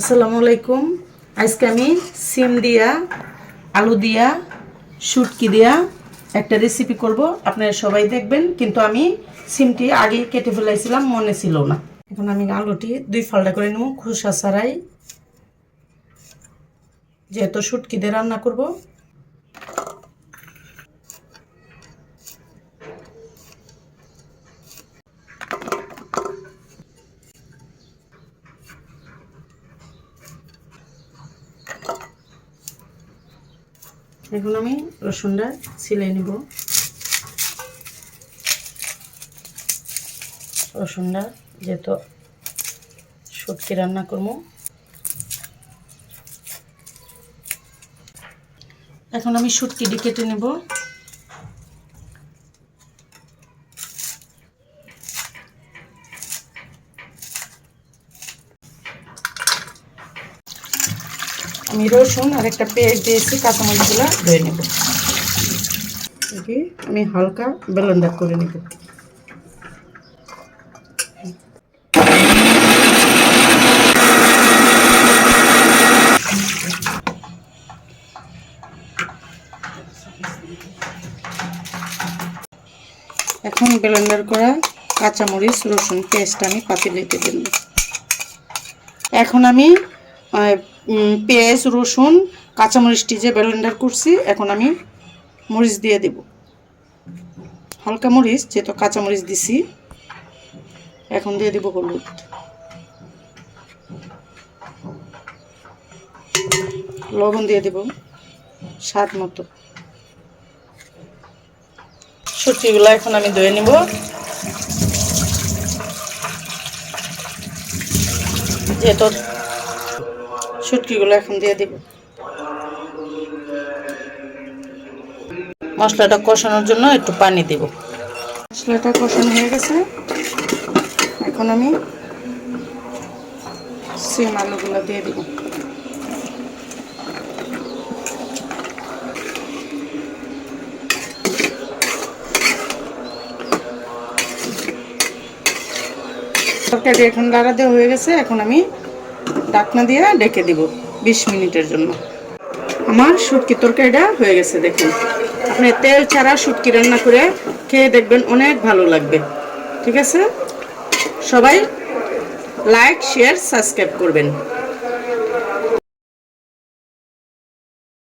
আসসালামু আলাইকুম। আজকে আমি সিম দিয়া আলু দিয়া শুটকি দিয়া একটা রেসিপি করব। আপনারা সবাই দেখবেন, কিন্তু আমি সিমটি আগেই কেটে ফেলাইছিলাম, মনে ছিল না। এখন আমি আলুটি দুই ফালটা করে নেব, খোসা ছাড়াই, যেহেতু শুটকি দিয়ে রান্না করব। এখন আমি রসুনটা ছিলে নিব। রসুনটা যেহেতু শুটকি রান্না করবো। এখন আমি শুটকিটি কেটে নেব। আমি রসুন আর একটা পেঁয়াজ দিয়েছি, কাঁচামরিচগুলো ধুয়ে নেব। আমি হালকা ব্লেন্ডার করে নেব। এখন ব্লেন্ডার করা কাঁচামরিচ রসুন পেস্ট আমি পাতিলেতে দেব। এখন আমি পেঁয়াজ রসুন কাঁচামরিচটি যে ব্লেন্ডার করছি, এখন আমি মরিচ দিয়ে দেব। হালকা মরিচ, যেহেতু কাঁচামরিচ দিছি। এখন দিয়ে দেব হলুদ, লবণ দিয়ে দেব স্বাদ মতো। শুটকিগুলো এখন আমি ধুয়ে নেব। যেহেতু শুটকিগুলো এখন দিয়ে দেব। মশলাটা কষানোর জন্য একটু পানি দেব। মশলাটা কষানো হয়ে গেছে। এখন আমি সিম আলুগুলো দিয়ে দেব। তরকারি এখন লাড়া দেওয়া হয়ে গেছে। এখন আমি ঢাকনা দিয়ে ঢেকে দিব 20 মিনিটের জন্য। আমার শুটকি তরকারিটা হয়ে গেছে। দেখুন, আপনি তেল ছাড়া শুটকি রান্না করে খেয়ে দেখবেন, অনেক ভালো লাগবে। ঠিক আছে, সবাই লাইক শেয়ার সাবস্ক্রাইব করবেন।